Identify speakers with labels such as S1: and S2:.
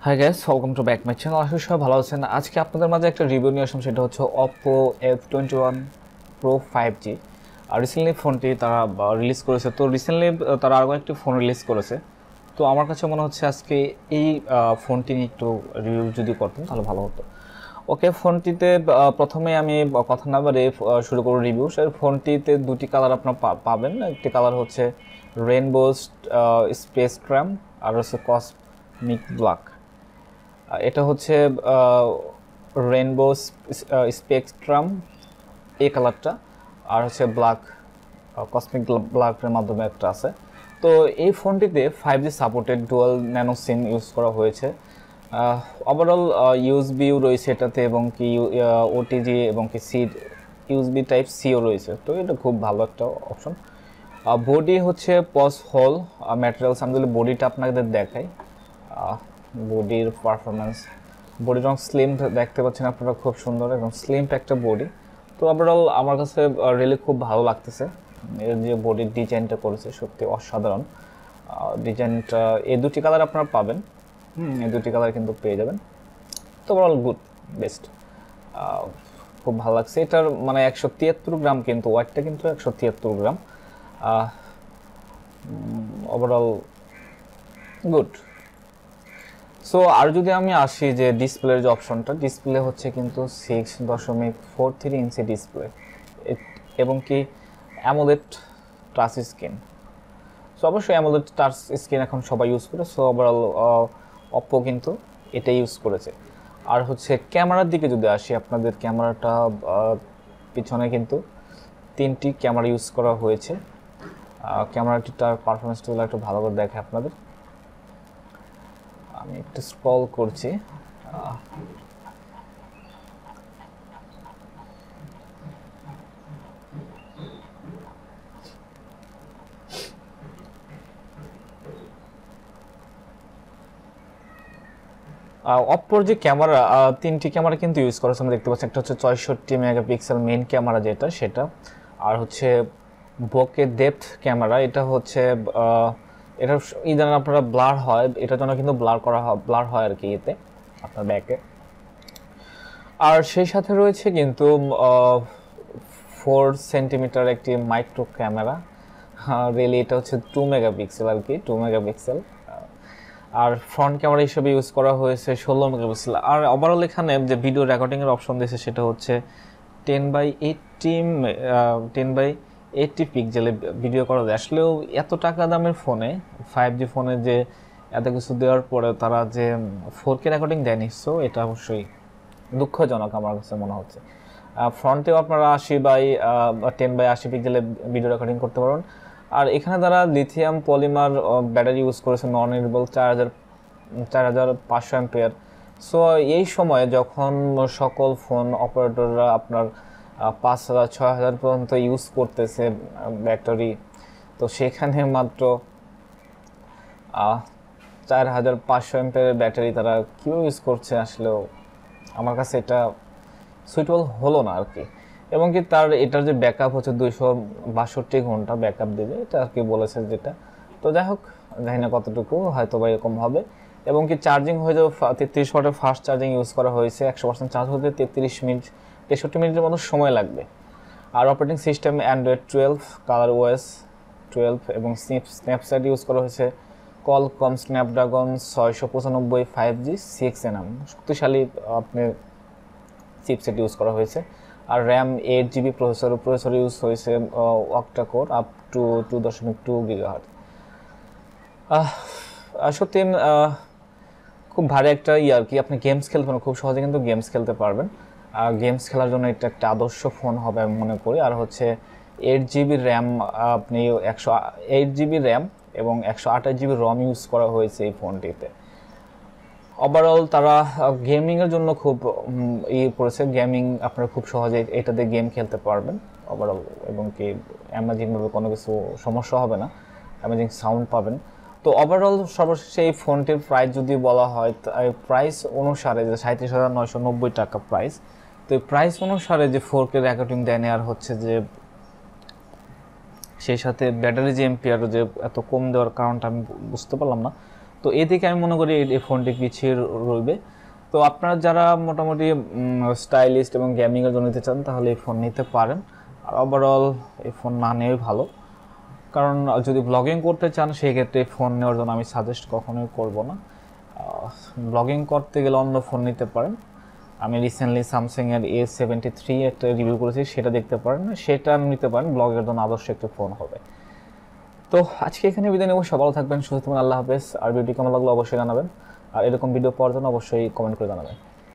S1: High guys, welcome to back my channel. আশা করি সবাই ভালো আছেন। আজকে আপনাদের মাঝে একটা রিভিউ নিয়ে আসলাম, সেটা হচ্ছে Oppo f21 Pro 5G। আর রিসেন্টলি ফোনটি তারা রিলিজ করেছে। তো রিসেন্টলি তারা আরও একটি ফোন রিলিজ করেছে। তো আমার কাছে মনে হচ্ছে আজকে এই ফোনটি নিয়ে একটু রিভিউ যদি করতেন তাহলে ভালো হতো। ওকে, ফোনটিতে প্রথমে আমি কথা না বাড়িয়ে শুরু করব রিভিউ। সেই ফোনটিতে দুটি কালার আপনার পাবেন। একটি কালার হচ্ছে রেইনবো স্পেকট্রাম, আর হচ্ছে কসমিক ব্ল্যাক। এটা হচ্ছে রেইনবো স্পেকট্রাম এই কালারটা, আর হচ্ছে ব্ল্যাক কসমিক ব্ল্যাকের মাধ্যমে একটা আছে। তো এই ফোনটিতে 5G supported dual nano SIM use করা হয়েছে। ওভারঅল ইউএসবিও রয়েছে এটাতে, এবং কি ওটিজি এবং কি সি ইউএসবি টাইপ সিও রয়েছে। তো এটা খুব ভালো একটা অপশন। বডি হচ্ছে পজ হোল ম্যাটেরিয়ালস। আমি যদি বডিটা আপনাদের দেখাই, বডির পারফরমেন্স, বডি রং স্লিম দেখতে পাচ্ছেন আপনারা, খুব সুন্দর এবং স্লিম একটা বডি। তো ওভারঅল আমার কাছে রিয়েলি খুব ভালো লাগতেছে। এর যে বডির ডিজাইনটা করেছে সত্যি অসাধারণ ডিজাইনটা। এই দুটি কালার আপনারা পাবেন, এই দুটি কালার কিন্তু পেয়ে যাবেন। তো ওভারঅল গুড, বেস্ট, খুব ভালো লাগছে। এটার মানে 173 গ্রাম, কিন্তু ওয়েটটা কিন্তু 173 গ্রাম। Overall good. সো আর যদি আমি আসি যে ডিসপ্লের যে অপশনটা, ডিসপ্লে হচ্ছে কিন্তু 6.43 ইঞ্চি ডিসপ্লে, এবং কি অ্যামোলেড টাচ স্ক্রিন। সো অবশ্যই অ্যামোলেড টাচ স্ক্রিন এখন সবাই ইউজ করে। সো ওভারঅল অপ্পো কিন্তু এটা ইউজ করেছে। আর হচ্ছে ক্যামেরার দিকে যদি আসি, আপনাদের ক্যামেরাটা পিছনে কিন্তু 3টি ক্যামেরা ইউজ করা হয়েছে। ক্যামেরাটিটার পারফরমেন্সগুলো একটু ভালো করে দেখে আপনাদের। আমি একটু স্ক্রল করছি। অপ্পোর যে ক্যামেরা, 3টি ক্যামেরা কিন্তু ইউজ করেছে আমরা দেখতে পাচ্ছি। একটা হচ্ছে 64 মেগাপিক্সেল মেইন ক্যামেরা যেটা, সেটা। আর হচ্ছে বোকে ডেপথ ক্যামেরা, এটা হচ্ছে এটা ইদান আপনারা ব্লার হয়, এটার জন্য কিন্তু ব্লার হয় আর কি এতে আপনার ব্যাকে। আর সেই সাথে রয়েছে কিন্তু 4 সেন্টিমিটার একটি মাইক্রো ক্যামেরা। রিয়েলি এটা হচ্ছে 2 মেগাপিক্সেল আর কি, 2 মেগাপিক্সেল। আর ফ্রন্ট ক্যামেরা হিসেবে ইউজ করা হয়েছে 16 মেগাপিক্সেল। আর ওভারঅল এখানে যে ভিডিও রেকর্ডিংয়ের অপশন দিয়েছে সেটা হচ্ছে 10x80 পিক্সেলে ভিডিও করা যায়। আসলেও এত টাকা দামের ফোনে, 5G ফোনে যে এত কিছু দেওয়ার পরে তারা যে 4K রেকর্ডিং দেয়নি, সো এটা অবশ্যই দুঃখজনক আমার কাছে মনে হচ্ছে। ফ্রন্টেও আপনারা 10x80 পিক্সেলে ভিডিও রেকর্ডিং করতে পারবেন। আর এখানে তারা লিথিয়াম পলিমার ব্যাটারি ইউজ করেছে, নন রিনিউয়েবল 4500 অ্যাম্পিয়ার। সো এই সময়ে যখন সকল ফোন অপারেটররা আপনার 5000-6000 পর্যন্ত ইউজ করতেছে ব্যাটারি, তো সেখানে মাত্র 4500 অ্যাম্পিয়ারের ব্যাটারি তারা কীভাবে ইউজ করছে, আসলেও আমার কাছে এটা সুইটেবল হলো না আর কি। এবং কি এটার যে ব্যাকআপ হচ্ছে 262 ঘন্টা ব্যাকআপ দেবে, এটা আর কি বলেছে যেটা। তো যাই হোক, জানি না কতটুকু, হয়তো বা এরকম হবে। এবং কি চার্জিং হয়ে যাবে 33 ওয়াটের ফাস্ট চার্জিং ইউজ করা হয়েছে। 100% চার্জ হতে 63 মিনিটের মতো সময় লাগবে। আর operating system Android 12, colour OS 12, এবং স্ন্যাপচ্যাট ইউজ করা হয়েছে কলকম স্ন্যাপড্রাগন 695 5G 6nm শক্তিশালী আপনার চিপসেট ইউজ করা হয়েছে। আর র্যাম 8GB প্রসেসর ইউজ হয়েছে octa core up to 2.2 GHz। সত্যি খুব ভারী একটা আর কি। আপনি গেমস খেলতে পারেন খুব সহজে, কিন্তু গেমস খেলতে পারবেন। গেমস খেলার জন্য এটা একটা আদর্শ ফোন হবে আমি মনে করি। আর হচ্ছে 8GB র্যাম, আপনি 8GB র্যাম এবং 128GB রম ইউজ করা হয়েছে এই ফোনটিতে। ওভারঅল তারা গেমিংয়ের জন্য খুব করেছে। গেমিং আপনারা খুব সহজে এটাতে গেম খেলতে পারবেন ওভারঅল, এবং কি অ্যামেজিংভাবে কোনো কিছু সমস্যা হবে না, অ্যামেজিং সাউন্ড পাবেন। তো ওভারঅল সর্বশেষে এই ফোনটির প্রাইস যদি বলা হয়, প্রাইস অনুসারে যে 37,990 টাকা প্রাইস। তো এই প্রাইস অনুসারে যে 4K রেকর্ডিং দেয়, আর হচ্ছে যে সেই সাথে ব্যাটারি যে এম্পিয়ার যে এত কম দেওয়ার কারণটা আমি বুঝতে পারলাম না। তো তো এদিকে আমি মনে করি এই ফোনটি পিছিয়ে রইবে। তো আপনারা যারা মোটামুটি স্টাইলিস্ট এবং গেমিংয়ের জন্য নিতে চান তাহলে এই ফোন নিতে পারেন। আর ওভারঅল এই ফোন না নেওয়াই ভালো, কারণ যদি ব্লগিং করতে চান সেই ক্ষেত্রে ফোন নেওয়ার জন্য আমি সাজেস্ট কখনোই করব না। ব্লগিং করতে গেলে অন্য ফোন নিতে পারেন। আমি রিসেন্টলি স্যামসাংয়ের A73 একটা রিভিউ করেছি, সেটা দেখতে পারেন, সেটা নিতে পারেন, ব্লগের জন্য আদর্শ একটা ফোন হবে। তো আজকে এখানে বিদায় নেব, সব ভালো থাকবেন, সুস্থ থাকবেন, আল্লাহ হাফেজ। আর ভিডিও কেমন লাগলো অবশ্যই জানাবেন, আর এরকম ভিডিও পাওয়ার জন্য অবশ্যই কমেন্ট করে জানাবেন।